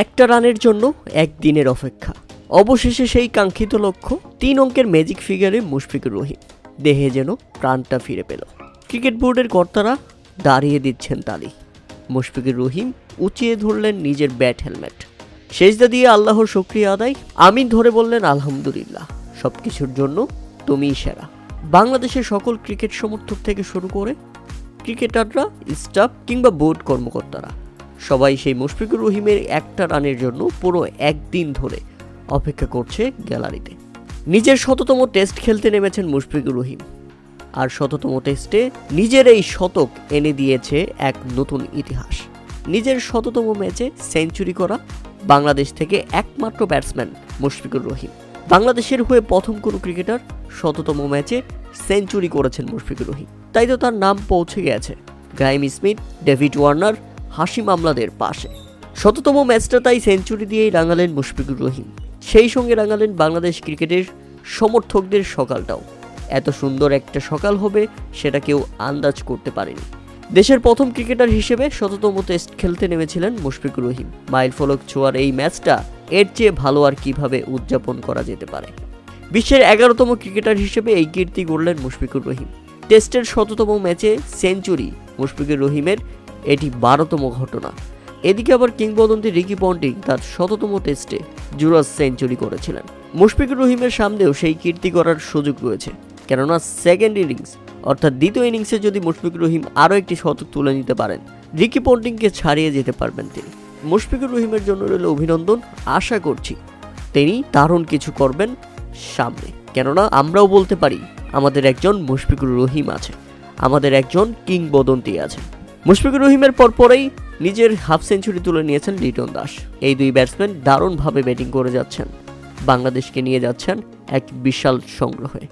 একটা রানের জন্য একদিনের অপেক্ষা, অবশেষে সেই কাঙ্ক্ষিত লক্ষ্য। 3 অঙ্কের ম্যাজিক ফিগারে মুশফিকুর রহিম দেহে যেন প্রাণটা ফিরে পেল। ক্রিকেট বোর্ডের কর্তারা দাঁড়িয়ে দিচ্ছেন তালি। মুশফিকুর রহিম উঁচিয়ে ধরলেন নিজের ব্যাট হেলমেট, সেজদা দিয়ে আল্লাহর শুকরিয়া আদায়, আমিন ধরে বললেন আলহামদুলিল্লাহ, সবকিছুর জন্য তুমিই সেরা। বাংলাদেশের সকল ক্রিকেট সমর্থক থেকে শুরু করে ক্রিকেটাররা, স্টাফ কিংবা বোর্ড কর্মকর্তারা সবাই সেই মুশফিকুর রহিমের একটা রানের জন্য পুরো একদিন ধরে অপেক্ষা করছে গ্যালারিতে। নিজের 100তম টেস্ট খেলতে নেমেছেন মুশফিকুর রহিম, আর 100তম টেস্টে নিজের এই শতক এনে দিয়েছে এক নতুন ইতিহাস। নিজের 100তম ম্যাচে সেঞ্চুরি করা বাংলাদেশ থেকে একমাত্র ব্যাটসম্যান মুশফিকুর রহিম। বাংলাদেশের হয়ে প্রথম কোনো ক্রিকেটার 100তম ম্যাচে সেঞ্চুরি করেছেন মুশফিকুর রহিম, তাই তো তার নাম পৌঁছে গেছে Graeme Smith, David Warner, Hashim আমলাদের পাশে। 100তম ম্যাচটা তাই সেঞ্চুরি দিয়েই রাঙালেন মুশফিকুর রহিম, সেই সঙ্গে রাঙালেন বাংলাদেশ ক্রিকেটের সমর্থকদের সকালটাও। এত সুন্দর একটা সকাল হবে সেটা কেউ আন্দাজ করতে পারেনি। দেশের প্রথম ক্রিকেটার হিসেবে 100তম টেস্ট খেলতে নেমেছিলেন মুশফিকুর রহিম। মাইল ফলক ছোঁয়ার এই ম্যাচটা এর চেয়ে ভালো আর কিভাবে উদযাপন করা যেতে পারে। বিশ্বের 11তম ক্রিকেটার হিসেবে এই কীর্তি গড়লেন মুশফিকুর রহিম। টেস্টের 100তম ম্যাচে সেঞ্চুরি মুশফিকুর রহিমের, এটি 12তম ঘটনা। এদিকে আবার কিংবদন্তি রিকি পন্টিং তার 100তম টেস্টে জুরাস সেঞ্চুরি করেছিলেন। মুশফিকুর রহিমের সামনেও সেই কীর্তি করার সুযোগ রয়েছে, কেননা সেকেন্ড ইনিংস অর্থাৎ দ্বিতীয় ইনিংসে যদি মুশফিকুর রহিম আরও একটি শতক তুলে নিতে পারেন, রিকি পন্টিংকে ছাড়িয়ে যেতে পারবেন তিনি। মুশফিকুর রহিমের জন্য রইল অভিনন্দন, আশা করছি তিনি দারুণ কিছু করবেন সামনে, কেননা আমরাও বলতে পারি আমাদের একজন মুশফিকুর রহিম আছে, আমাদের একজন কিংবদন্তি আছে। মুশফিকুর রহিমের পরপরেই নিজের হাফ সেঞ্চুরি তুলে নিয়েছেন লিটন দাস। এই দুই ব্যাটসম্যান দারুণভাবে ব্যাটিং করে যাচ্ছেন, বাংলাদেশকে নিয়ে যাচ্ছেন এক বিশাল সংগ্রহে।